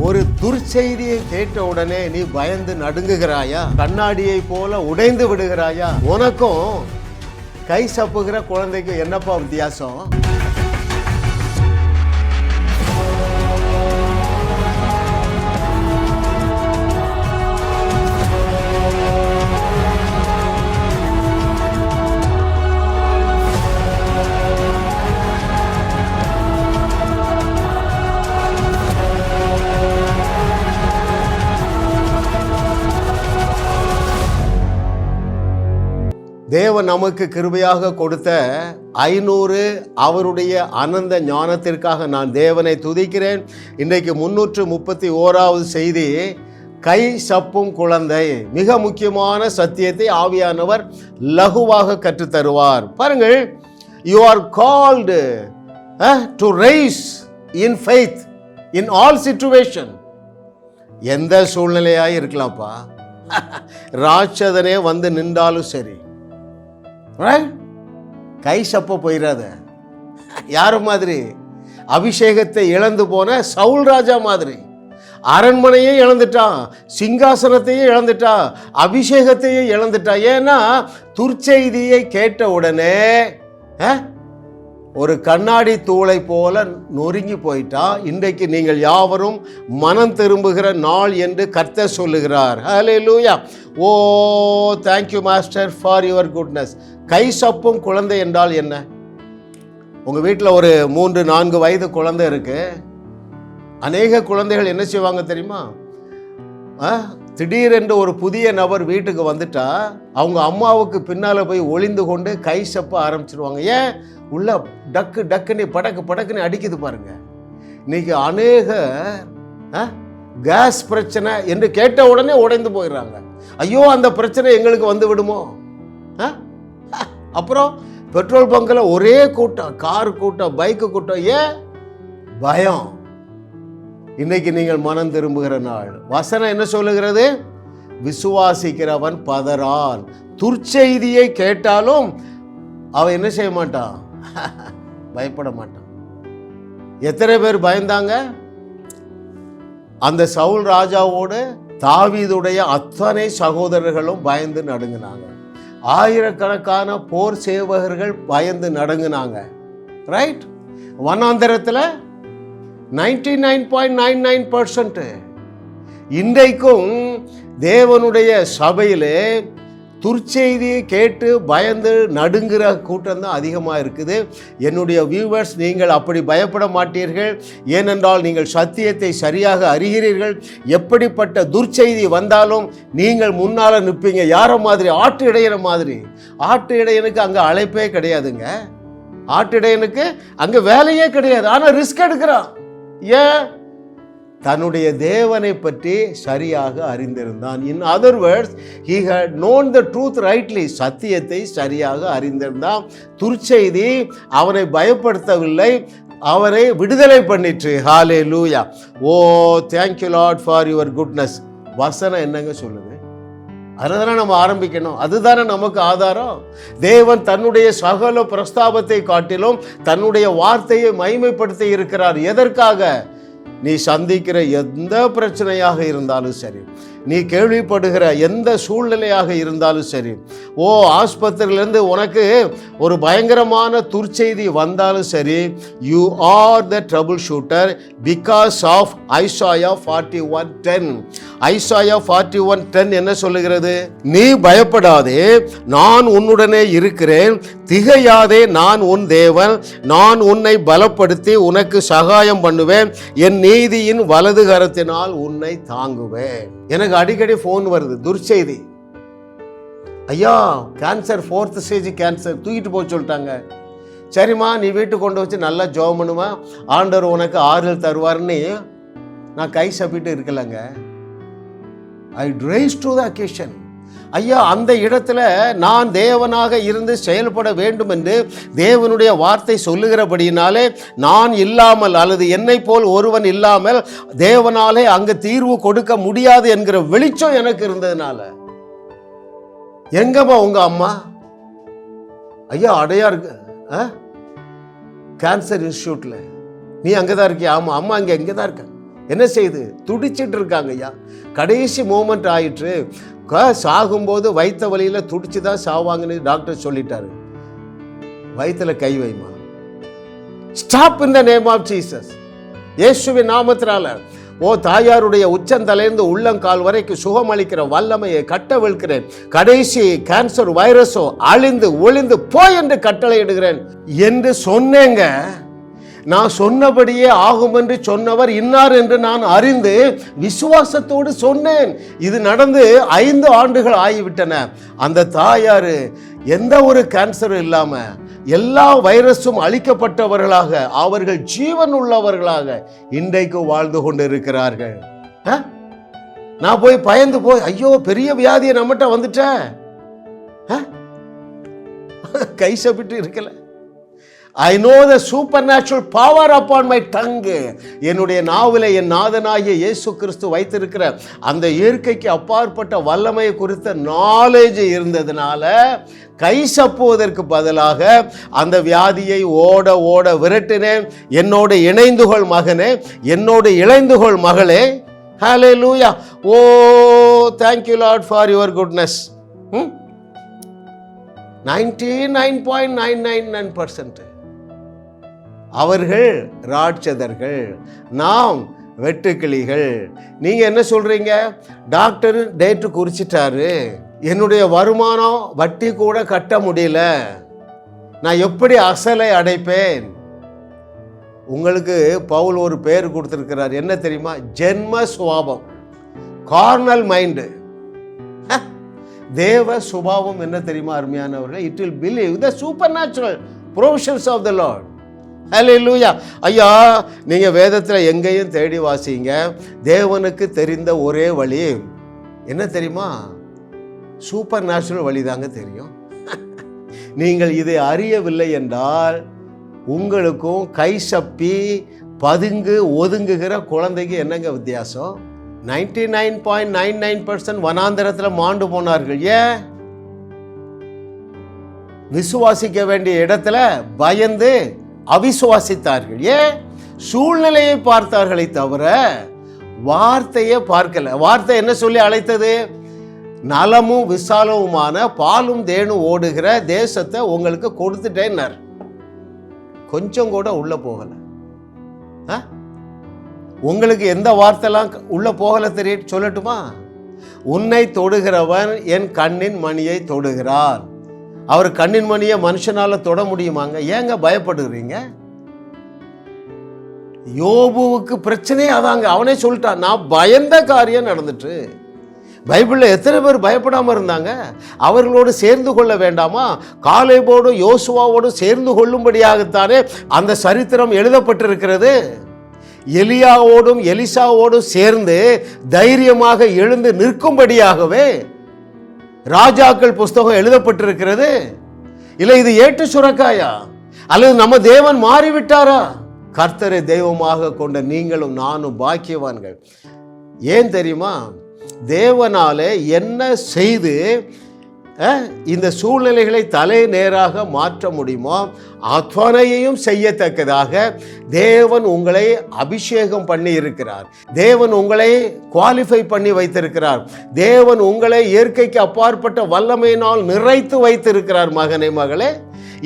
ஒரு துர்ச்செய்தியை கேட்ட உடனே நீ பயந்து நடுங்குகிறாயா? கண்ணாடியை போல உடைந்து விடுகிறாயா? உனக்கும் கை சப்புகிற குழந்தைக்கும் என்னப்பா வித்தியாசம்? தேவன் நமக்கு கிருபையாக கொடுத்த 500 அவருடைய அனந்த ஞானத்திற்காக நான் தேவனை துதிக்கிறேன். இன்றைக்கு 331வது செய்தி, கை சப்பும் குழந்தை. மிக முக்கியமான சத்தியத்தை ஆவியானவர் லகுவாக கற்றுத்தருவார். பாருங்கள், you are called to rice in faith in all situation. எந்த சூழ்நிலையாக இருக்கலாம்ப்பா, ராட்சதனே வந்து நின்றாலும் சரி, கை சப்ப போயிடாத. யார் மாதிரி? அபிஷேகத்தை இழந்து போன சவுல் ராஜா மாதிரி. அரண்மனையே இழந்துட்டான், சிங்காசனத்தையே இழந்துட்டான், அபிஷேகத்தையே இழந்துட்டான். ஏன்னா துர்ச்செய்தியை கேட்ட உடனே ஒரு கண்ணாடி தூளை போல நொறுங்கி போயிட்டா. இன்றைக்கு நீங்கள் யாவரும் மனம் திரும்புகிற நாள் என்று கர்த்தர் சொல்லுகிறார். Hallelujah. Oh thank you master for your goodness. கை சப்பும் குழந்தை என்றால் என்ன? உங்கள் வீட்டில் ஒரு 3-4 வயது குழந்தை இருக்கு. அநேக குழந்தைகள் என்ன செய்வாங்க தெரியுமா? திடீரென்று ஒரு புதிய நபர் வீட்டுக்கு வந்துட்டா அவங்க அம்மாவுக்கு பின்னால் போய் ஒளிந்து கொண்டு கை சப்ப ஆரம்பிச்சிருவாங்க. ஏன்? உள்ள டக்கு டக்குன்னு படக்கு படக்குன்னு அடிக்குது பாருங்க. இன்னைக்கு அநேக கேஸ் பிரச்சனை என்று கேட்ட உடனே உடைந்து போயிடுறாங்க. ஐயோ அந்த பிரச்சனை எங்களுக்கு வந்து விடுமோ? அப்புறம் பெட்ரோல் பங்கில் ஒரே கூட்டம், கார் கூட்டம், பைக்கு கூட்டம். ஏன்? பயம். இன்னைக்கு நீங்கள் மனம் திரும்புகிற நாள். வசனம் என்ன சொல்லுகிறது? விசுவாசிக்கிறவன் பதறான். துர்ச்செய்தியை கேட்டாலும் அவன் என்ன செய்ய மாட்டான்? பயப்பட மாட்டான். எத்தனை பேர் பயந்தாங்க? அந்த சவுல் ராஜாவோடு தாவீதுடைய அத்தனை சகோதரர்களும் பயந்து நடுங்கினாங்க. ஆயிரக்கணக்கான போர் சேவகர்கள் பயந்து நடுங்கினாங்க. ரைட்? வனாந்தரத்தில் 99.99%. இன்றைக்கும் தேவனுடைய சபையிலே துர்ச்செய்தியை கேட்டு பயந்து நடுங்கிற கூட்டம் தான் அதிகமாக இருக்குது. என்னுடைய வியூவர்ஸ், நீங்கள் அப்படி பயப்பட மாட்டீர்கள். ஏனென்றால் நீங்கள் சத்தியத்தை சரியாக அறிகிறீர்கள். எப்படிப்பட்ட துர்ச்செய்தி வந்தாலும் நீங்கள் முன்னால் நிற்பீங்க. யார மாதிரி? ஆட்டு இடையன மாதிரி. ஆட்டு இடையனுக்கு அங்கே அழைப்பே கிடையாதுங்க. ஆட்டு இடையனுக்கு அங்கே வேலையே கிடையாது. ஆனால் ரிஸ்க் எடுக்கிறான். ஏன்? தன்னுடைய தேவனை பற்றி சரியாக அறிந்திருந்தான். In other words, he had known the truth rightly. சத்தியத்தை சரியாக அறிந்திருந்தான். துர்ச்செய்தி அவனை பயப்படுத்தவில்லை, அவனை விடுதலை பண்ணிற்று. Hallelujah. Oh thank you lord for your goodness. வசனம் என்னங்க சொல்லுது? அதுதானே நம்ம ஆரம்பிக்கணும். அதுதானே நமக்கு ஆதாரம். தேவன் தன்னுடைய சகல பிரஸ்தாபத்தை காட்டிலும் தன்னுடைய வார்த்தையை மகிமைப்படுத்தி இருக்கிறார். எதற்காக? நீ சந்திக்கிற எந்த பிரச்சனையாக இருந்தாலும் சரி, நீ கேள்விப்படுகிற எந்த சூழ்நிலையாக இருந்தாலும் சரி, ஆஸ்பத்திரியிலேருந்து உனக்கு ஒரு பயங்கரமான துர்ச்செய்தி வந்தாலும் சரி, you are the troubleshooter because of Isaiah 41:10. Isaiah 41:10 என்ன சொல்லுகிறது? நீ பயப்படாதே, நான் உன்னுடனே இருக்கிறேன். திகையாதே, நான் உன் தேவன். நான் உன்னை பலப்படுத்தி உனக்கு சகாயம் பண்ணுவேன். என் நீதியின் வலது கரத்தினால் உன்னை தாங்குவேன். எனக்கு அடிக்கடி ஃபோன் வருது, துர்ச்செய்தி. ஐயா கேன்சர், 4th ஸ்டேஜ் கேன்சர், தூக்கிட்டு போக சொல்லிட்டாங்க. சரிம்மா, நீ வீட்டுக்கு கொண்டு வச்சு நல்லா ஜெபம் பண்ணுமா, ஆண்டவர் உனக்கு ஆறுதல் தருவார்னு நான் கை சப்பிட்டு இருக்கலங்க. ஐ ரைஸ் டு த அக்கேஷன். ஐயா, அந்த இடத்துல நான் தேவனாக இருந்து செயல்பட வேண்டும் என்று தேவனுடைய வார்த்தை சொல்லுகிறபடியினாலே, நான் இல்லாமல் அல்லது என்னை போல் ஒருவன் இல்லாமல் தேவனாலே அங்கு தீர்வு கொடுக்க முடியாது என்கிற வெளிச்சம் எனக்கு இருந்ததுனால, எங்கம்மா உங்க அம்மா? ஐயா அடையாருக்கு கேன்சர் இன்ஸ்டியூட்ல. நீ அங்கே தான் இருக்கியா? ஆமாம். அம்மா இங்கே தான் இருக்க. என்ன செய்யுது? துடிச்சிட்டு இருக்காங்க ஐயா. கடைசி மூமெண்ட் ஆயிற்று. சாகும்போது வைத்த வழியில் துடிச்சு தான் சாவாங்கன்னு டாக்டர் சொல்லிட்டாரு. வயிற்றுல கை வைமா. Stop in the name of Jesus. இயேசுவின் நாமத்தினால தாயாருடைய உச்சந்தலைந்து உள்ளங்கால் வரைக்கும் சுகமளிக்கிற வல்லமையை கட்டவிழ்கிறேன். கடைசி கேன்சர் வைரஸோ அழிந்து ஒளிந்து போய் என்று கட்டளையிடுகிறேன் என்று சொன்னேங்க. நான் சொன்னபடியே ஆகும் என்று சொன்னவர் இன்னார் என்று நான் அறிந்து விசுவாசத்தோடு சொன்னேன். இது நடந்து 5 ஆண்டுகள் ஆகிவிட்டன. அந்த தாயாரு எந்த ஒரு கேன்சரும் இல்லாம எல்லா வைரஸும் அழிக்கப்பட்டவர்களாக அவர்கள் ஜீவன் உள்ளவர்களாக இன்றைக்கு வாழ்ந்து கொண்டு இருக்கிறார்கள். நான் போய் பயந்து போய் ஐயோ பெரிய வியாதியை நம்மகிட்ட வந்துட்டேன் கை சப்பிட்டு இருக்கல. I know the supernatural power upon my tongue. என்னுடைய நாவில என் நாதனாகிய இயேசு கிறிஸ்து வைத்திருக்கிற அந்த இயற்கைக்கு அப்பாற்பட்ட வல்லமை குறித்த நாலேஜ் இருந்ததுனால கை சப்புவதற்கு பதிலாக அந்த வியாதியை ஓட ஓட விரட்டினேன். என்னோடு இணைந்துகொள் மகனே, என்னோடு இணைந்துகொள் மகளே. ஹல்லேலூயா. ஓ thank you Lord for your goodness. 99.999% அவர்கள் ராட்சதர்கள், நாம் வெட்டுக்கிளிகள். நீங்க என்ன சொல்றீங்க? டாக்டர் டேட்டு குறிச்சிட்டாரு, என்னுடைய வருமானம் வட்டி கூட கட்ட முடியல, நான் எப்படி அசலை அடைப்பேன்? உங்களுக்கு பவுல் ஒரு பேர் கொடுத்திருக்கிறார், என்ன தெரியுமா? ஜென்ம சுபாவம், கார்னல் மைண்டு. தேவ சுபாவம் என்ன தெரியுமா அருமையானவர்கள்? It will believe the supernatural provisions of the lord. Hallelujah. ஐயா, நீங்க வேதத்தில் எங்கேயும் தேடி வாசிங்க, தேவனுக்கு தெரிந்த ஒரே வழி என்ன தெரியுமா? சூப்பர் நேச்சுரல் வழி தாங்க தெரியும். நீங்கள் இதை அறியவில்லை என்றால் உங்களுக்கும் கை சப்பி பதுங்கு ஒதுங்குகிற குழந்தைக்கு என்னங்க வித்தியாசம்? 99.99% வனாந்தரத்தில் மாண்டு போனார்கள். ஏன்? விசுவாசிக்க வேண்டிய இடத்துல பயந்து அவிசுவாசித்தார்கள். ஏன்? சூழ்நிலையை பார்த்தார்களை தவிர வார்த்தையை பார்க்கல. வார்த்தை என்ன சொல்லி அழைத்தது? நலமும் விசாலவுமான பாலும் தேனும் ஓடுகிற தேசத்தை உங்களுக்கு கொடுத்துட்டேன்னார். கொஞ்சம் கூட உள்ள போகல. உங்களுக்கு எந்த வார்த்தைலாம் உள்ள போகல தெரிய சொல்லட்டுமா? உன்னை தொடுகிறவன் என் கண்ணின் மணியை தொடுகிறார். அவர் கண்ணின் மணியை மனுஷனால தொட முடியுமாங்க? ஏங்க பயப்படுகிறீங்க? யோபுவுக்கு பிரச்சனையே அதாங்க. அவனே சொல்லிட்டான், நான் பயந்த காரியம் நடந்துட்டு. பைபிளில் எத்தனை பேர் பயப்படாமல் இருந்தாங்க? அவர்களோடு சேர்ந்து கொள்ள வேண்டாமா? காலேபோடு யோசுவாவோடு சேர்ந்து கொள்ளும்படியாகத்தானே அந்த சரித்திரம் எழுதப்பட்டிருக்கிறது. எலியாவோடும் எலிசாவோடும் சேர்ந்து தைரியமாக எழுந்து நிற்கும்படியாகவே ராஜாக்கள் புஸ்தகம் எழுதப்பட்டிருக்கிறது. இல்லை இது ஏட்டு சுரக்காயா? அல்லது நம்ம தேவன் மாறிவிட்டாரா? கர்த்தரை தெய்வமாக கொண்ட நீங்களும் நானும் பாக்கியவான்கள். ஏன் தெரியுமா? தேவனாலே என்ன செய்து இந்த சூழ்நிலைகளை தலை நேராக மாற்ற முடியுமோ அத்தனையையும் செய்யத்தக்கதாக தேவன் உங்களை அபிஷேகம் பண்ணி இருக்கிறார். தேவன் உங்களை குவாலிஃபை பண்ணி வைத்திருக்கிறார். தேவன் உங்களை இயற்கைக்கு அப்பாற்பட்ட வல்லமையினால் நிறைத்து வைத்திருக்கிறார். மகனே, மகளே,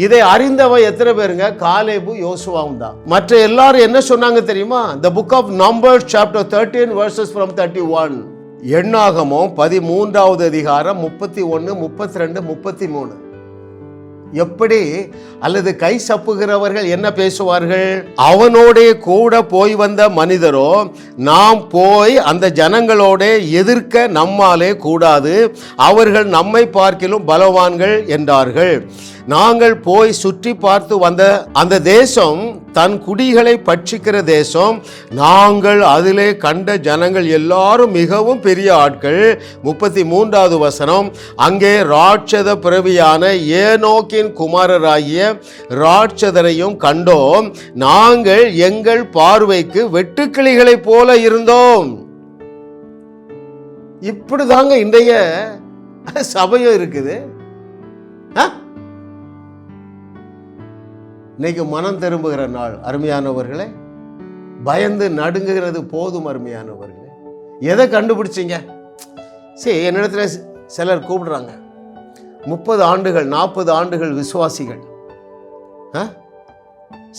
இதை அறிந்தவன் எத்தனை பேருங்க? காலேபு யோசுவாவும் தான். மற்ற எல்லாரும் என்ன சொன்னாங்க தெரியுமா? The book of Numbers chapter 13 verses from 31. எண்ணாகமம் 13வது அதிகாரம் 31, 32, 33. எப்படி? அல்லது கை சப்புகிறவர்கள் என்ன பேசுவார்கள்? அவனோட கூட போய் வந்த மனிதரோ, நாம் போய் அந்த ஜனங்களோட எதிர்க்க நம்மாலே கூடாது, அவர்கள் நம்மை பார்க்கிலும் பலவான்கள் என்றார்கள். நாங்கள் போய் சுற்றி பார்த்து வந்த அந்த தேசம் தன் குடிகளை பட்சிக்கிற தேசம். நாங்கள் அதிலே கண்ட ஜனங்கள் எல்லாரும் மிகவும் பெரிய ஆட்கள். 33வது வசனம். அங்கே ராட்சத பிறவியான ஏனோக்கின் குமாரராகிய ராட்சதரையும் கண்டோம். நாங்கள் எங்கள் பார்வைக்கு வெட்டுக்கிளிகளைப் போல இருந்தோம். இப்படிதாங்க இன்றைய சபையும் இருக்குது. இன்னைக்கு மனம் திரும்புகிற நாள். அருமையானவர்களே, பயந்து நடுங்குகிறது போதும் அருமையானவர்களே. எதை கண்டுபிடிச்சிங்க? சரி, என்னிடத்துல சிலர் கூப்பிடுறாங்க, 30 ஆண்டுகள் 40 ஆண்டுகள் விசுவாசிகள்,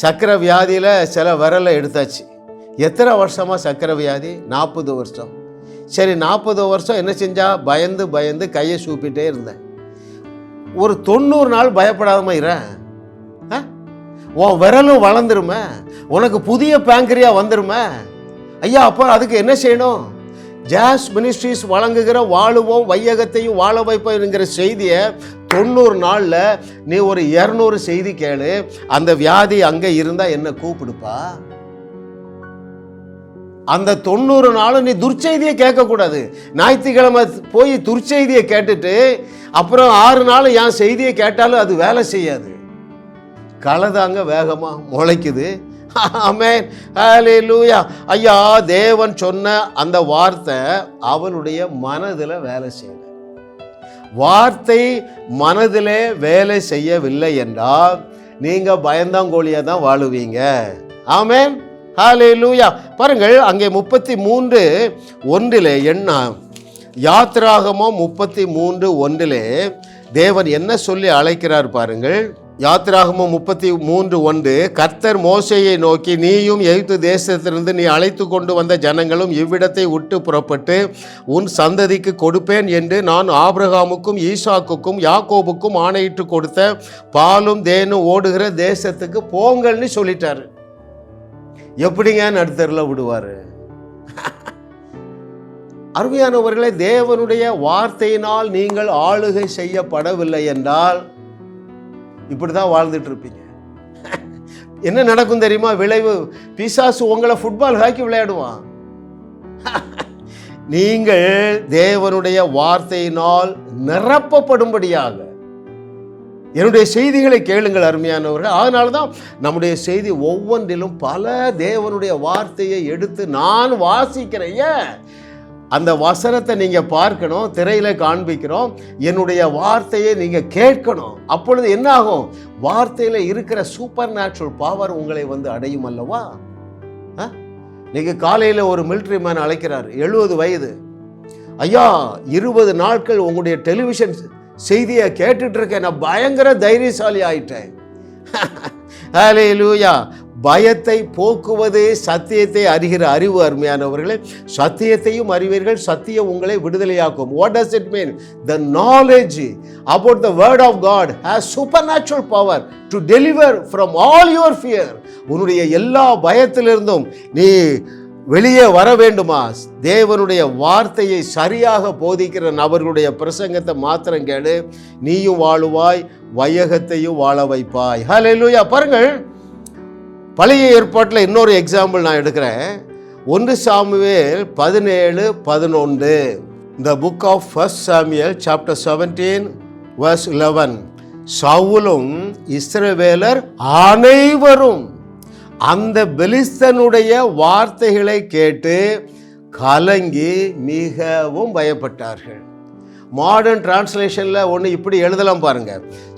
சக்கரை வியாதியில் சில விரலை எடுத்தாச்சு. எத்தனை வருஷமாக சக்கரை வியாதி? 40 வருஷம். சரி, 40 வருஷம் என்ன செஞ்சா? பயந்து பயந்து கையை சூப்பிட்டே இருந்தேன். ஒரு 90 நாள் பயப்படாம இருறேன், உன் விரலும் வளர்ந்துருமே, உனக்கு புதிய பேங்கரியா வந்துருமே. ஐயா, அப்போ அதுக்கு என்ன செய்யணும்? ஜாஸ் மினிஸ்ட்ரிஸ் வழங்குகிற வாழுவோம் வையகத்தையும் வாழ வைப்போம் என்கிற செய்தியை 90 நாளில் நீ ஒரு 200 செய்தி கேளு. அந்த வியாதி அங்கே இருந்தால் என்ன கூப்பிடுப்பா. அந்த 90 நாளும் நீ துர்ச்செய்தியை கேட்கக்கூடாது. ஞாயிற்றுக்கிழமை போய் துர்ச்செய்தியை கேட்டுட்டு அப்புறம் 6 நாள் என் செய்தியை கேட்டாலும் அது வேலை செய்யாது. களதாங்க வேகமாக முளைக்குது. ஆமென், ஹல்லேலூயா. ஐயா, தேவன் சொன்ன அந்த வார்த்தை அவனுடைய மனதில் வேலை செய்யல. வார்த்தை மனதிலே வேலை செய்யவில்லை என்றால் நீங்க பயந்தாங்கோழியா தான் வாழுவீங்க. ஆமென், ஹல்லேலூயா. பாருங்கள், அங்கே 33:1 என்ன யாத்திராகமம் 33:1 தேவன் என்ன சொல்லி அழைக்கிறார் பாருங்கள். யாத்திராகமம் 33:1 கர்த்தர் மோசேயை நோக்கி, நீயும் எகிப்து தேசத்திலிருந்து நீ அழைத்து கொண்டு வந்த ஜனங்களும் இவ்விடத்தை விட்டு புறப்பட்டு உன் சந்ததிக்கு கொடுப்பேன் என்று நான் ஆபிரகாமுக்கும் ஈசாக்குக்கும் யாக்கோபுக்கும் ஆணையிட்டு கொடுத்த பாலும் தேனும் ஓடுகிற தேசத்துக்கு போங்கள்னு சொல்லிட்டாரு. எப்படிங்க நடுத்தரில் விடுவாரு? அருமையானவர்களே, தேவனுடைய வார்த்தையினால் நீங்கள் ஆளுகை செய்யப்படவில்லை என்றால் இப்படிதான் வாழ்ந்துட்டு இருப்பீங்க. என்ன நடக்கும் தெரியுமா? விளைவு, பிசாசு உங்களை ஃபுட்பால் ஹாக்கி விளையாடுவான். நீங்கள் தேவனுடைய வார்த்தையினால் நிரப்பப்படும்படியாக என்னுடைய செய்திகளை கேளுங்கள் அருமையானவர்கள். அதனால தான் நம்முடைய செய்தி ஒவ்வொன்றிலும் பல தேவனுடைய வார்த்தையை எடுத்து நான் வாசிக்கிறேன். அந்த வசனத்தை நீங்கள் பார்க்கணும், திரையில் காண்பிக்கிறோம். என்னுடைய வார்த்தையை நீங்கள் கேட்கணும். அப்பொழுது என்ன ஆகும்? வார்த்தையில் இருக்கிற சூப்பர் நேச்சுரல் பவர் உங்களை அடையும் அல்லவா? நீங்கள் காலையில் ஒரு மிலிட்ரி மேன் அழைக்கிறார், 70 வயது. ஐயா, 20 நாட்கள் உங்களுடைய டெலிவிஷன் செய்தியை கேட்டுட்டு இருக்கேன், நான் பயங்கர தைரியசாலி ஆயிட்டேன். ஹல்லேலூயா. பயத்தை போக்குவது சத்தியத்தை அறிகிற அறிவு. அருமையானவர்களே, சத்தியத்தையும் அறிவீர்கள், சத்தியம் உங்களை விடுதலையாக்கும். What does it mean? The knowledge about the word of God has supernatural power to deliver from all your fear. உன்னுடைய எல்லா பயத்திலிருந்தும் நீ வெளியே வர வேண்டுமா? தேவனுடைய வார்த்தையை சரியாக போதிக்கிற நபர்களுடைய பிரசங்கத்தை மாத்திரம் கேளு, நீயும் வாழுவாய், வையகத்தையும் வாழ வைப்பாய். ஹல்லேலூயா. பாருங்கள், பழைய ஏற்பாட்டில் இன்னொரு எக்ஸாம்பிள் நான் எடுக்கிறேன். 1 Samuel 17:11. The book of 1 Samuel chapter 17 verse 11. சவுலும் இஸ்ரவேலர் அனைவரும் அந்த பெலிஸ்தனுடைய வார்த்தைகளை கேட்டு கலங்கி மிகவும் பயப்பட்டார்கள். மாடர்ன் டிரான்ஸ்லேஷனில் ஒன்று இப்படி எழுதலாம் பாருங்க,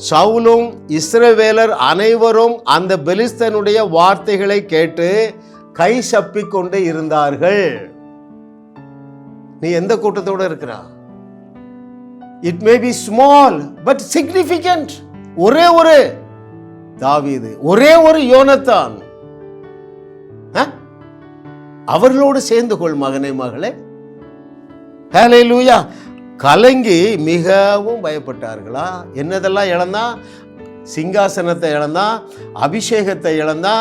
சவுலும் இஸ்ரவேலர் அனைவரும் அந்த பெலிஸ்தனுடைய வார்த்தைகளை கேட்டு கை சப்பிக்கொண்டு இருந்தார்கள். நீ எந்த கூட்டத்தோடு இருக்கிறா? It may be small but significant. ஒரே ஒரு தாவீது, ஒரே ஒரு யோனத்தான், அவர்களோடு சேர்ந்து கொள் மகனே மகளே. ஹல்லேலூயா. கலங்கி மிகவும் பயப்பட்டார்களா? என்னதெல்லாம் இழந்தா? சிங்காசனத்தை இழந்தா, அபிஷேகத்தை இழந்தா,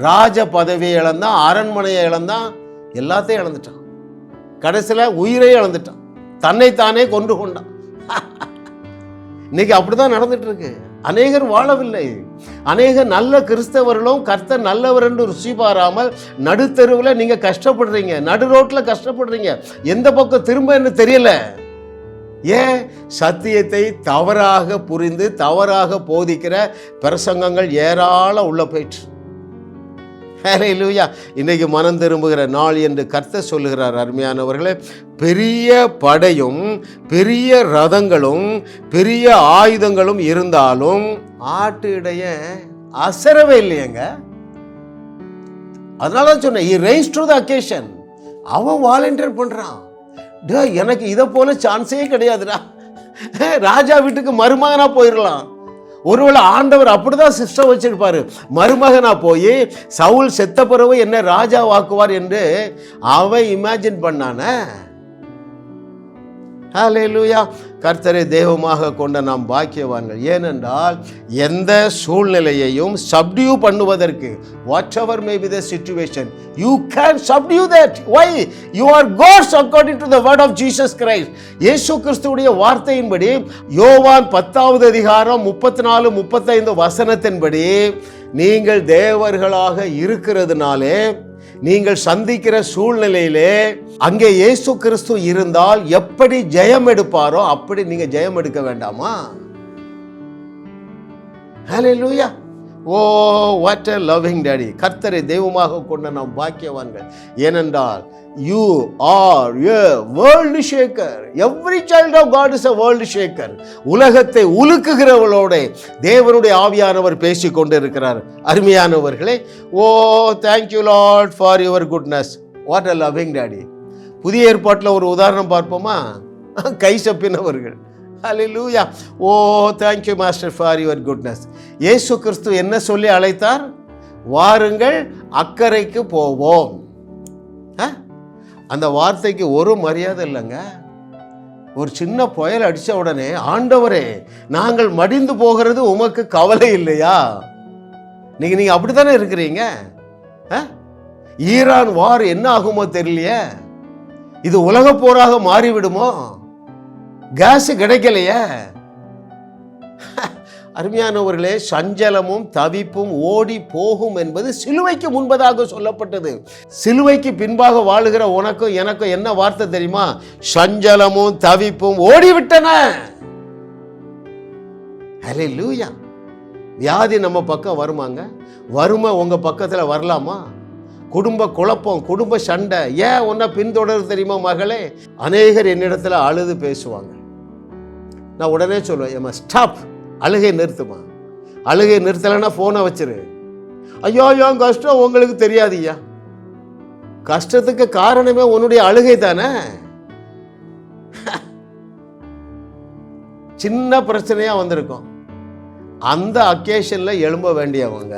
ராஜ பதவியை இழந்தா, அரண்மனையை இழந்தா, எல்லாத்தையும் இழந்துட்டான். கடைசியில் உயிரை இழந்துட்டான், தன்னைத்தானே கொண்டு கொண்டான். இன்னைக்கு அப்படிதான் நடந்துட்டு இருக்கு. அநேகர் வாழவில்லை. அநேக நல்ல கிறிஸ்தவர்களும் கர்த்தர் நல்லவர் என்று ருசி பாராமல் நடுத்தெருவில் நீங்க கஷ்டப்படுறீங்க, நடு ரோட்டில் கஷ்டப்படுறீங்க. எந்த பக்கம் திரும்ப தெரியல. ஏன்? சத்தியத்தை தவறாக புரிந்து தவறாக போதிக்கிற பிரசங்கங்கள் ஏராளம் உள்ள போயிற்று. ஹல்லேலூயா. இன்னைக்கு மனம் திரும்புகிற நாள் என்று கர்த்தர் சொல்லுகிறார். அருமையானவர்களே, பெரிய படையும் பெரிய ரதங்களும் பெரிய ஆயுதங்களும் இருந்தாலும் ஆட்டு இடைய அசரவே இல்லையங்க. அதனால தான் சொன்னேன், he raised to the occasion. அவன் வாலண்டியர் பண்றான். எனக்கு இதை போல சான்ஸே கிடையாதுடா, ராஜா வீட்டுக்கு மருமகனா போயிடலாம். ஒருவேளை ஆண்டவர் அப்படிதான் சிஸ்டம் வச்சிருப்பாரு, மருமகனா போய் சவுல் செத்த பிறகு என்ன ராஜா வாக்குவார் என்று அவன் இமேஜின் பண்ணான. ஹல்லேலூயா. கர்த்தரை தெய்வமாக கொண்ட நாம் பாக்கியவான்கள். ஏனென்றால் எந்த சூழ்நிலையையும் சப்டியூ பண்ணுவதற்கு, whatever may be the situation, you can subdue that. Why? You are gods according to the word of Jesus Christ. இயேசு கிறிஸ்துவுடைய வார்த்தையின்படி யோவான் 10வது அதிகாரம் 34-35 வசனத்தின்படி நீங்கள் தேவர்களாக இருக்கிறதுனாலே, நீங்கள் சந்திக்கிற சூழ்நிலையிலே அங்கே இயேசு கிறிஸ்து இருந்தால் எப்படி ஜெயம் எடுப்பாரோ அப்படி நீங்க ஜெயம் எடுக்க வேண்டாமா? ஹல்லேலூயா. ஓ, வாட் a loving daddy. கர்த்தரை தெய்வமாக கொண்ட நாம் பாக்கியவான்கள். ஏனென்றால் you are a world shaker. Every child of God is a world shaker. உலகத்தை உலுக்குகிறவளோட தேவனுடைய ஆவியானவர் பேசிக் கொண்டிருக்கிறார். அருமையானவர்களே, ஓ thank you Lord for your goodness. What a loving daddy. புதிய ஏற்பாட்டில் ஒரு உதாரணம் பார்ப்போமா? கை சப்பினவர்கள். ஹல்லேலூயா. ஓ thank you master for your goodness. இயேசு கிறிஸ்து என்ன சொல்லி அழைத்தார்? வாருங்கள் அக்கறைக்கு போவோம். அந்த வார்த்தைக்கு ஒரு மரியாதை இல்லைங்க. ஒரு சின்ன புயல் அடித்த உடனே, ஆண்டவரே நாங்கள் மடிந்து போகிறது உமக்கு கவலை இல்லையா? நீங்கள் அப்படி தானே இருக்கிறீங்க. ஈரான் வார் என்ன ஆகுமோ தெரியலையே, இது உலக போராக மாறிவிடுமோ, கேஸ் கிடைக்கலையே. அருமையானவர்களே, சஞ்சலமும் தவிப்பும் ஓடி போகும் என்பது சிலுவைக்கு முன்பதாக சொல்லப்பட்டது. சிலுவைக்கு பின்பாக வாழுகிற உனக்கும் எனக்கும் என்ன வார்த்தை தெரியுமா? சஞ்சலமும் தவிப்பும் ஓடிவிட்டன. ஹல்லேலூயா. வியாதி நம்ம பக்கம் வருமாங்க? வறுமை உங்க பக்கத்துல வரலாமா? குடும்ப குழப்பம், குடும்ப சண்டை ஏன் உன்னை பின்தொடர் தெரியுமா மகளே? அநேகர் என்னிடத்துல அழுது பேசுவாங்க. நான் உடனே சொல்லுவேன், ஸ்டாப், அழுகை நிறுத்துமா. அழுகை நிறுத்தலைன்னா போனை வச்சிரு. ஐயோ என் கஷ்டம் உங்களுக்கு தெரியாது ஐயா. கஷ்டத்துக்கு காரணமே உன்னுடைய அழுகை தானே. சின்ன பிரச்சனையா வந்திருக்கும். அந்த அக்கேஷன்ல எழும்ப வேண்டியவங்க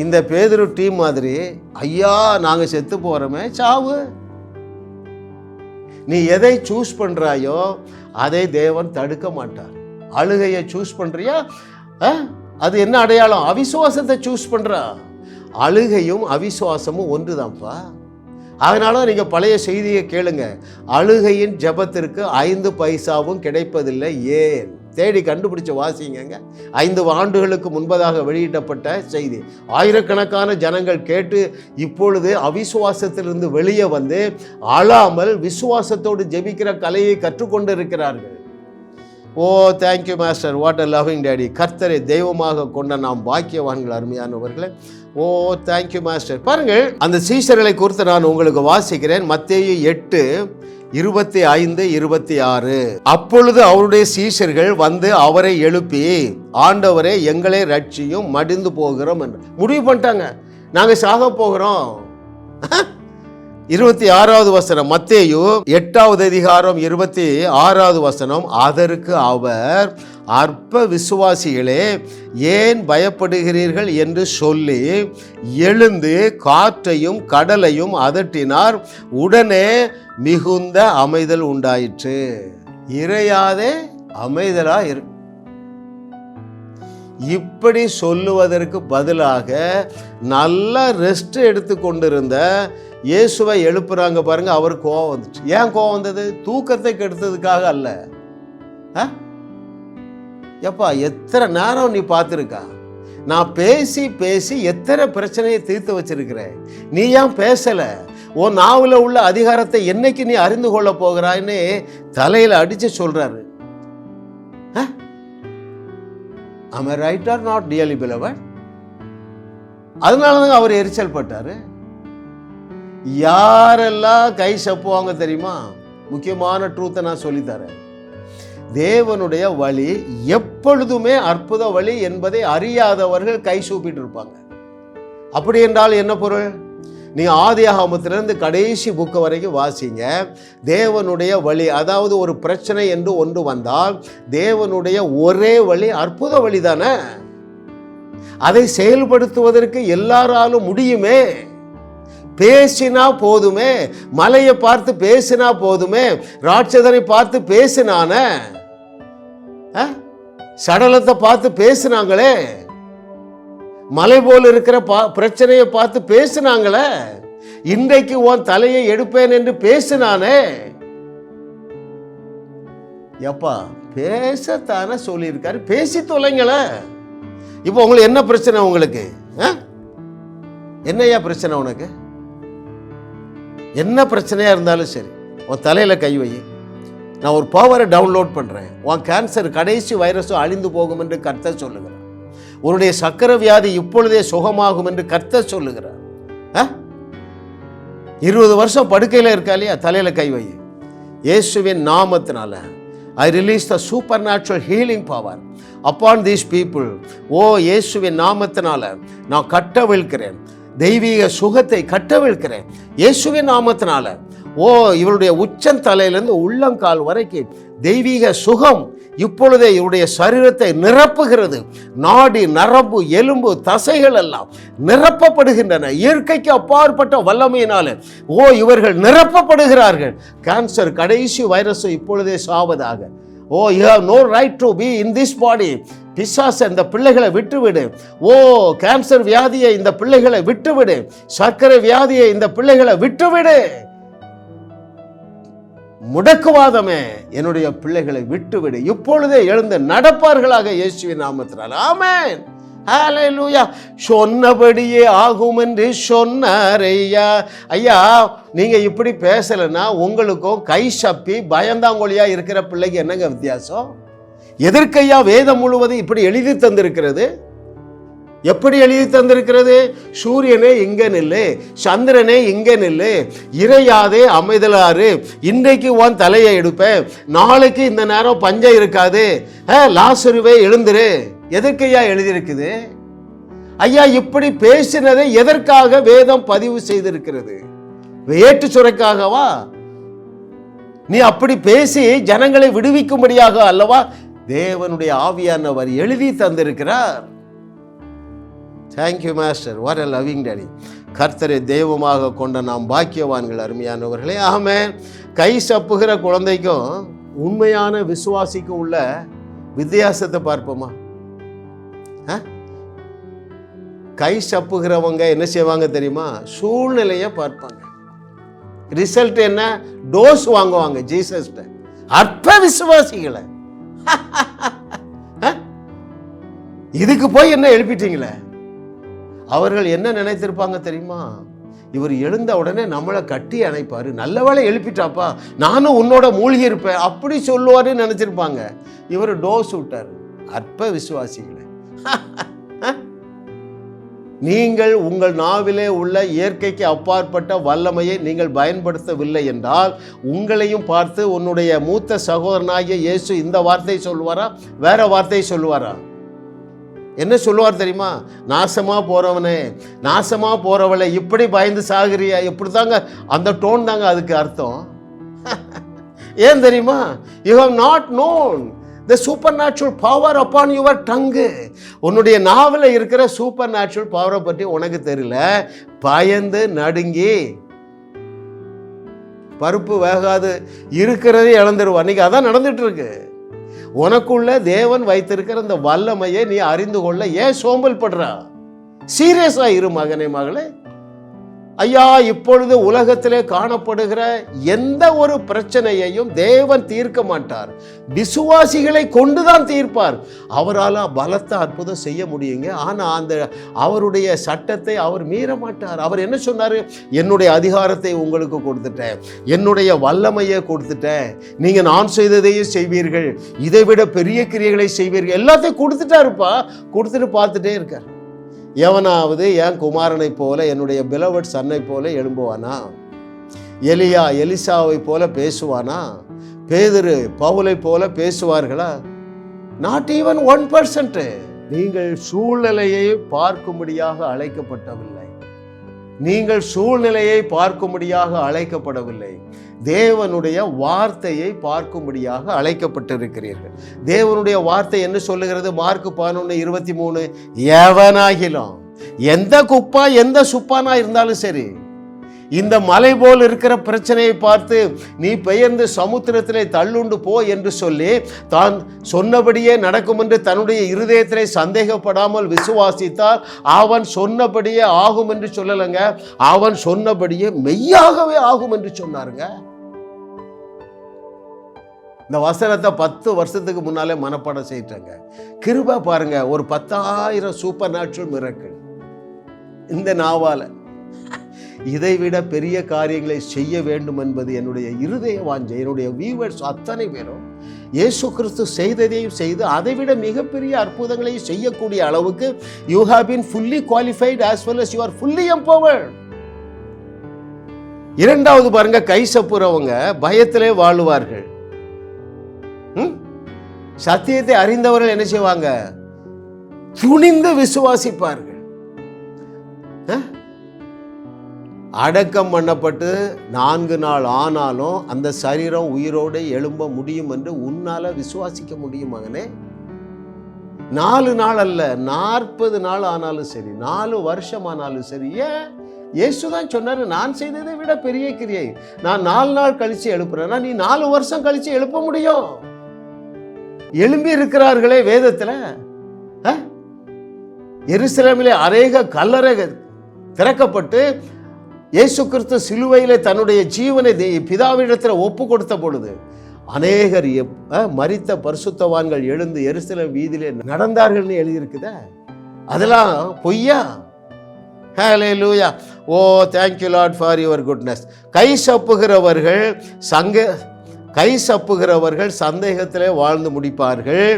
இந்த பேதுரு டீம் மாதிரி, ஐயா நாங்க செத்து போறோமே, சாவு. நீ எதை சூஸ் பண்றாயோ அதை தேவன் தடுக்க மாட்டார். அழுகையை சூஸ் பண்றியா? அது என்ன அடையாளம்? அவிசுவாசத்தை சூஸ் பண்றா. அழுகையும் அவிசுவாசமும் ஒன்றுதான்ப்பா. அதனால நீங்க பழைய செய்தியை கேளுங்க. அழுகையின் ஜெபத்திற்கு 5 பைசாவும் கிடைப்பதில்லை. ஏன்? தேடி கண்டுபிடிச்சு வாசிங்க. 5 ஆண்டுகளுக்கு முன்பதாக வெளியிடப்பட்ட செய்தி. ஆயிரக்கணக்கான ஜனங்கள் கேட்டு இப்பொழுது அவிசுவாசத்திலிருந்து வெளியே வந்து அழாமல் விசுவாசத்தோடு ஜெபிக்கிற கலையை கற்றுக்கொண்டு இருக்கிறார்கள். Oh thank you master, what a loving daddy. கர்த்தரை தெய்வமாக கொண்ட நாம் பாக்கியவான்கள். அருமையானவர்களே, ஓ தேங்க்யூ மாஸ்டர். பாருங்கள், அந்த சீஷர்களை குறித்து நான் உங்களுக்கு வாசிக்கிறேன். மத்தேயு 8:25-26. அப்பொழுது அவருடைய சீஷர்கள் வந்து அவரை எழுப்பி, ஆண்டவரே எங்களை ரட்சியும், மடிந்து போகிறோம் என்று முடிவு பண்ணிட்டாங்க. நாங்க சாக போகிறோம். 26வது வசனம், மத்தேயு 8வது அதிகாரம் 26வது வசனம். அதற்கு அவர், அற்ப விசுவாசிகளே ஏன் பயப்படுகிறீர்கள் என்று சொல்லி எழுந்து காற்றையும் கடலையும் அதட்டினார். உடனே மிகுந்த அமைதல் உண்டாயிற்று. இறையாதே அமைதலா இரு. இப்படி சொல்லுவதற்கு பதிலாக நல்ல ரெஸ்ட் எடுத்து கொண்டிருந்த இயேசுவை எழுப்புறாங்க பாருங்க. அவருக்கு கோவம் வந்துச்சு. ஏன் கோவம் வந்தது? தூக்கத்தை கெடுத்ததுக்காக அல்ல. எப்பா எத்தனை நேரம் நீ பார்த்துருக்கா? நான் பேசி பேசி எத்தனை பிரச்சனையை தீர்த்து வச்சிருக்கிறேன். நீ ஏன் பேசல? உன் நாவில் உள்ள அதிகாரத்தை என்னைக்கு நீ அறிந்து கொள்ள போகிறான்னு தலையில அடிச்சு சொல்றாரு. Am I right or not, dearly beloved? அதனாலதான் அவர் எரிச்சல் பட்டாரு. யாரெல்லாம் கை சப்புவாங்க தெரியுமா? முக்கியமான ட்ரூத்தை நான் சொல்லித்தரேன். தேவனுடைய வழி எப்பொழுதுமே அற்புத வழி என்பதை அறியாதவர்கள் கை சூப்பிட்டு இருப்பாங்க. அப்படி என்றால் என்ன பொருள்? நீ ஆதியாகமத்திலிருந்து கடைசி புக்கு வரைக்கும் வாசிங்க. தேவனுடைய வழி, அதாவது ஒரு பிரச்சனை என்று ஒன்று வந்தால் தேவனுடைய ஒரே வழி அற்புத வழி தானே. அதை செயல்படுத்துவதற்கு எல்லாராலும் முடியுமே. பேசினா போதுமே, மலையை பார்த்து பேசினா போதுமே, ராட்சதனை பார்த்து பேசினான, சடலத்தை பார்த்து பேசினாங்களே, மலை போல் இருக்கிற பிரச்சனையை பார்த்து பேசினாங்களே, இன்றைக்கு உன் தலையை எடுப்பேன் என்று பேசினானே. எப்பா பேசத்தானே சொல்லியிருக்காரு, பேசி தொலைங்கள. இப்போ உங்களுக்கு என்ன பிரச்சனை? உங்களுக்கு என்னையா பிரச்சனை? உனக்கு என்ன பிரச்சனையா இருந்தாலும் சரி, உன் தலையில கை வை. நான் ஒரு பவரை டவுன்லோட் பண்றேன். உன் கேன்சர் கடைசி வைரஸும் அழிந்து போகும் என்று கர்த்தர் சொல்லுகிறார். உன்னுடைய சக்கர வியாதி இப்பொழுதே சுகமாகும் என்று கர்த்தர் சொல்லுகிறார். 20 வருஷம் படுக்கையில் இருக்கா இல்லையா, தலையில கை வை. இயேசுவின் நாமத்தினால I release the supernatural healing power upon these people. ஓ இயேசுவின் நாமத்தினால நான் கட்டவிழ்க்கிறேன், தெய்வீக சுகத்தை கட்டவிழ்க்கிறேன் இயேசுவின் நாமத்தினால. ஓ இவருடைய உச்சம் தலையிலிருந்து உள்ளங்கால் வரைக்கும் தெய்வீக சுகம் இப்பொழுதே இவருடைய சரீரத்தை நிரப்புகிறது. நாடி, நரம்பு, எலும்பு, தசைகள் எல்லாம் நிரப்பப்படுகின்றன இயற்கைக்கு அப்பாற்பட்ட வல்லமையினால. ஓ இவர்கள் நிரப்பப்படுகிறார்கள். கேன்சர் கடைசி வைரஸ் இப்பொழுதே சாவதாக. Oh you have no right to be in this body. பிசாசு இந்த பிள்ளைகளை விட்டுவிடு. ஓ கேன்சர் வியாதியை இந்த பிள்ளைகளை விட்டுவிடு. சர்க்கரை வியாதியை இந்த பிள்ளைகளை விட்டுவிடு. முடக்குவாதமே என்னுடைய பிள்ளைகளை விட்டுவிடு. இப்பொழுதே எழுந்து நடப்பார்களாக இயேசுவின் நாமத்தினால். ஆமென். ஹல்லேலூயா. சொன்னபடியே ஆகும் என்று சொன்னார் ஐயா. ஐயா நீங்க இப்படி பேசலைன்னா உங்களுக்கும் கை சப்பி பயந்தாங்கொழியா இருக்கிற பிள்ளைக்கு என்னங்க வித்தியாசம்? எதற்கையா வேதம் முழுவதும் இப்படி எழுதி தந்திருக்கிறது? எப்படி எழுதி தந்திருக்கிறது? சூரியனே இங்க நில்லு, சந்திரனே இங்க நில்லு, இறையாதே அமைதலாறு, இன்றைக்கு உன் தலையை எடுப்பேன், நாளைக்கு இந்த நேரம் பஞ்சம் இருக்காது, லாசருவே எழுந்துரு. எதற்கையா எழுதியிருக்குது? ஐயா இப்படி பேசினதை எதற்காக வேதம் பதிவு செய்திருக்கிறது? ஏற்று சுரைக்காகவா? நீ அப்படி பேசி ஜனங்களை விடுவிக்கும்படியாக அல்லவா தேவனுடைய ஆவியானவர் எழுதி தந்திருக்கிறார். Thank you master. What a loving daddy. கர்த்தரை தெய்வமாக கொண்ட நாம் பாக்கியவான்கள் அருமையானவர்களே. ஆமென். கை சப்புகிற குழந்தைக்கும் உண்மையான விசுவாசிக்கும் உள்ள வித்தியாசத்தை பார்ப்போமா? கை சப்புகிறவங்க என்ன செய்வாங்க தெரியுமா? சூழ்நிலையை பார்ப்பாங்க. ரிசல்ட் என்ன? டோஸ் வாங்குவாங்க ஜீசஸ்ட. அற்ப விசுவாசிகளை இதுக்கு போய் என்ன எழுப்பிட்டீங்களே? அவர்கள் என்ன நினைத்திருப்பாங்க தெரியுமா? இவர் எழுந்த உடனே நம்மளை கட்டி அணைப்பாரு, நல்ல வேளை எழுப்பிட்டாப்பா, நானும் உன்னோட மூழ்கி இருப்பேன் அப்படி சொல்லுவாரு நினைச்சிருப்பாங்க. இவர் டோஸ் விட்டார். அற்ப விசுவாசிகளை. நீங்கள் உங்கள் நாவிலே உள்ள இயற்கைக்கு அப்பாற்பட்ட வல்லமையை நீங்கள் பயன்படுத்தவில்லை என்றால் உங்களையும் பார்த்து உன்னுடைய மூத்த சகோதரனாகிய இயேசு இந்த வார்த்தை சொல்லுவாரா, வேற வார்த்தை சொல்லுவாரா? என்ன சொல்லுவார் தெரியுமா? நாசமா போறவனே, நாசமா போறவளை, இப்படி பயந்து சாகுறியா? இப்படி தாங்க, அந்த டோன் தாங்க அதுக்கு அர்த்தம். ஏன் தெரியுமா? You have not known the supernatural power upon your tongue. உன்னுடைய நாவில் இருக்கிற சூப்பர் நேச்சுரல் பவரை பற்றி உனக்கு தெரியல. பயந்து நடுங்கி பருப்பு வேகாது இருக்கிறதே இழந்துருவா. அன்னைக்கு அதான் நடந்துட்டு இருக்கு. உனக்குள்ள தேவன் வைத்திருக்கிற இந்த வல்லமையை நீ அறிந்து கொள்ள ஏன் சோம்பல் படுறா? சீரியஸா இரு மகனே, மகளே. ஐயா இப்பொழுது உலகத்திலே காணப்படுகிற எந்த ஒரு பிரச்சனையையும் தேவன் தீர்க்க மாட்டார், விசுவாசிகளை கொண்டுதான் தீர்ப்பார். அவரால் பலத்த அற்புதம் செய்ய முடியுங்க. ஆனா அந்த அவருடைய சட்டத்தை அவர் மீற மாட்டார். அவர் என்ன சொன்னாரு? என்னுடைய அதிகாரத்தை உங்களுக்கு கொடுத்துட்டேன், என்னுடைய வல்லமையை கொடுத்துட்டேன், நீங்க நான் செய்ததையும் செய்வீர்கள், இதை விட பெரிய கிரியைகளை செய்வீர்கள், எல்லாத்தையும் கொடுத்துட்டாருப்பா. கொடுத்துட்டு பார்த்துட்டே இருக்கார். எவனாவது என் குமாரனை போல, என்னுடைய பிலவட் சன்னை போல எழும்புவானா? எலியா எலிசாவை போல பேசுவானா? பேதுரு பவுலை போல பேசுவார்களா? Not even 1%. நீங்கள் சூழ்நிலையை பார்க்கும்படியாக அழைக்கப்பட்டவில்லை. நீங்கள் சூழ்நிலையை பார்க்கும்படியாக அழைக்கப்படவில்லை, தேவனுடைய வார்த்தையை பார்க்கும்படியாக அழைக்கப்பட்டிருக்கிறீர்கள். தேவனுடைய வார்த்தை என்ன சொல்லுகிறது? மார்க் 11:23, எவனாகிலும் எந்த குப்பா எந்த சுப்பானா இருந்தாலும் சரி, இந்த மலை போல் இருக்கிற பிரச்சனையை பார்த்து நீ பெயர்ந்து சமுத்திரத்திலே தள்ளுண்டு போ என்று சொல்லி தான் சொன்னபடியே நடக்கும் என்று தன்னுடைய இருதயத்திலே சந்தேகப்படாமல் விசுவாசித்தால் அவன் சொன்னபடியே ஆகும் என்று சொல்லலைங்க, அவன் சொன்னபடியே மெய்யாகவே ஆகும் என்று சொன்னாருங்க. இந்த வசனத்தை 10 வருஷத்துக்கு முன்னாலே மனப்பாடம் செய்யிட்டாங்க. கிருபை பாருங்க, ஒரு 10,000 சூப்பர் நேச்சுரல் மிரக்கிள் இந்த நாவால இதைவிட பெரிய காரியங்களை செய்ய வேண்டும் என்பது என்னுடைய இருதய வாஞ்சை. என்னுடைய வியூவர்ஸ் அத்தனை பேரும் இயேசு கிறிஸ்து செய்ததையும் செய்து அதைவிட மிகப்பெரிய அற்புதங்களையும் செய்யக்கூடிய அளவுக்கு you have been fully qualified as well as you are fully empowered. இரண்டாவது பாருங்க, கை சப்புறவங்க பயத்திலே வாழுவார்கள். சத்தியத்தை அறிந்தவர்கள் என்ன செய்வாங்க? துணிந்து விசுவாசிப்பார்கள். அடக்கம் பண்ணப்பட்டு 4 நாள் ஆனாலும் அந்த சரீரம் உயிரோடு எழும்ப முடியும் என்று உன்னால விசுவாசிக்க முடியும் மகனே. 4 நாள் அல்ல, 40 நாள் ஆனாலும் சரி, 4 வருஷம் ஆனாலும் சரி. ஏன்? இயேசுதான் சொன்னாரு, நான் செய்ததை விட பெரிய கிரியை நான் 4 நாள் கழிச்சு எழுப்புறேன்னா நீ 4 வருஷம் கழிச்சு எழுப்ப முடியும். எழும்பி இருக்கிறார்களே வேதத்துல. எருசலேமிலே அநேக கல்லறை திறக்கப்பட்டு இயேசு கிறிஸ்து சிலுவையிலே தன்னுடைய ஜீவனை பிதாவிடத்தில் ஒப்பு கொடுத்த பொழுது அநேகர் மரித்த பரிசுத்தவான்கள் எழுந்து எருசலேம் வீதியிலே நடந்தார்கள்னு எழுதியிருக்குத. அதெல்லாம் பொய்யா? Hallelujah. Oh thank you lord for your goodness. கை சப்புகிறவர்கள் சந்தேகத்திலே வாழ்ந்து முடிப்பார்கள்.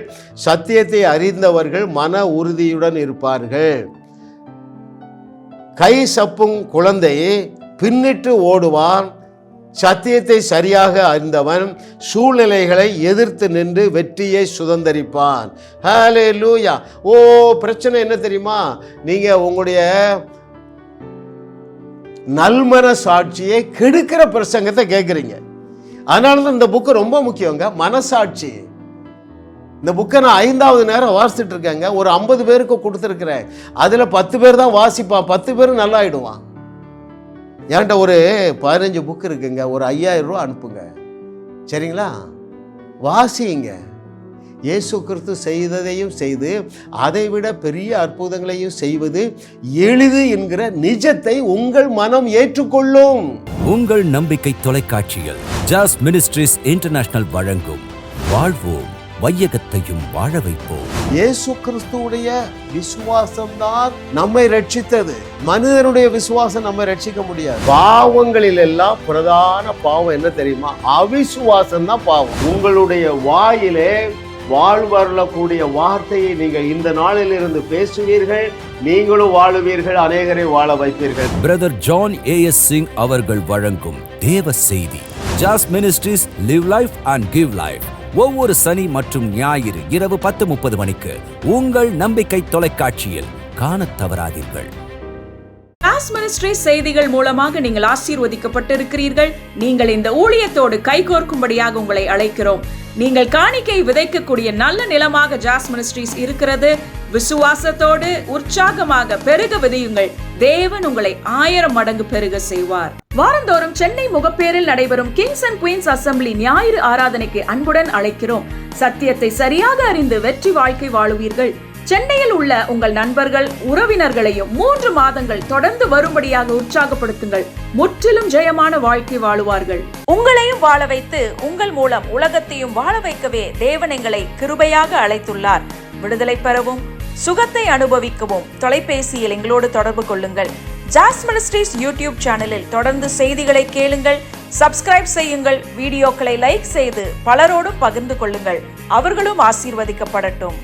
சத்தியத்தை அறிந்தவர்கள் மன உறுதியுடன் இருப்பார்கள். கை சப்பும் குழந்தை பின்னிட்டு ஓடுவான். சத்தியத்தை சரியாக அறிந்தவன் சூழ்நிலைகளை எதிர்த்து நின்று வெற்றியை சுதந்தரிப்பான். ஹல்லேலூயா. ஓ பிரச்சனை என்ன தெரியுமா? நீங்க உங்களுடைய நல்மன சாட்சியை கெடுக்கிற பிரசங்கத்தை கேட்குறீங்க. அதனால தான் இந்த புக்கு ரொம்ப முக்கியங்க. மனசாட்சி. இந்த புக்கை நான் 5வது நேரம் வாசிச்சுட்டு இருக்கேங்க. ஒரு 50 பேருக்கு கொடுத்துருக்கிறேன். அதில் 10 பேர் தான் வாசிப்பான், 10 பேரும் நல்லா ஆயிடுவான். என்கிட்ட ஒரு 15 புக்கு இருக்குங்க. ஒரு 5000 ரூபா அனுப்புங்க, சரிங்களா? வாசிங்க. இயேசு கிறிஸ்து செய்ததையும் செய்து அதைவிட பெரிய அற்புதங்களையும் செய்வது எளிது என்கிற நிஜத்தை உங்கள் மனம் ஏற்றுக்கொள்ளும். உங்கள் நம்பிக்கை தொலைக்காட்சியில் ஜாஸ் மினிஸ்ட்ரீஸ் இன்டர்நேஷனல் வழங்கும் வாழ்வோம் வையகத்தையும் வாழ வைப்போம். இயேசு கிறிஸ்துவுடைய விசுவாசம் தான் நம்மை ரட்சித்தது. மனிதனுடைய விசுவாசம் நம்மை ரட்சிக்க முடியாது. பாவங்களில் எல்லாம் பிரதான பாவம் என்ன தெரியுமா? அவிசுவாசம் தான் பாவம். உங்களுடைய வாயிலே வாழ்வருளக்கூடிய வார்த்தையை நீங்கள் இந்த நாளில் இருந்து பேசுவீர்கள், நீங்களும் வாழுவீர்கள், அநேகரை வாழ வைப்பீர்கள். Brother John A.S. சிங் அவர்கள் வழங்கும் தேவ செய்தி Jas ministries live life and give life ஒவ்வொரு சனி மற்றும் ஞாயிறு இரவு 10:30 மணிக்கு உங்கள் நம்பிக்கை தொலைக்காட்சியில் காணத் தவறாதீர்கள். ஜாஸ் மினிஸ்ட்ரீஸ் செய்திகள் மூலமாக நீங்கள் ஆசீர்வதிக்கப்பட்டிருக்கிறீர்கள். நீங்கள் இந்த ஊழியத்தோடு கைகோர்க்கும்படியாக உங்களை அழைக்கிறோம். நீங்கள் காணிக்கை விதைக்கக்கூடிய நல்ல நிலமாக ஜாஸ் மினிஸ்ட்ரீஸ் இருக்கிறது. விசுவாசத்தோடு உற்சாகமாக பெருக விதையுங்கள். தேவன் உங்களை 1000 மடங்கு பெருக செய்வார். வாரந்தோறும் சென்னை முகப்பேரில் நடைபெறும் கிங்ஸ் அண்ட் குயின்ஸ் அசம்பிளி ஞாயிறு ஆராதனைக்கு அன்புடன் அழைக்கிறோம். சத்தியத்தை சரியாக அறிந்து வெற்றி வாழ்க்கை வாழுவீர்கள். சென்னையில் உள்ள உங்கள் நண்பர்கள் உறவினர்களையும் 3 மாதங்கள் தொடர்ந்து வரும்படியாக உற்சாகப்படுத்துங்கள். முற்றிலும் ஜெயமான வாழ்க்கை வாழுவார்கள். உங்களையும் வாழ வைத்து உங்கள் மூலம் உலகத்தையும் வாழ வைக்கவே தேவன் எங்களை கிருபையாக அழைத்துள்ளார். விடுதலை பெறவும் சுகத்தை அனுபவிக்கவும் தொலைபேசியில் எங்களோடு தொடர்பு கொள்ளுங்கள். ஜாஸ் மினிஸ்ட்ரீஸ் யூடியூப் சேனலில் தொடர்ந்து செய்திகளை கேளுங்கள். சப்ஸ்கிரைப் செய்யுங்கள். வீடியோக்களை லைக் செய்து பலரோடும் பகிர்ந்து கொள்ளுங்கள். அவர்களும் ஆசீர்வதிக்கப்படட்டும்.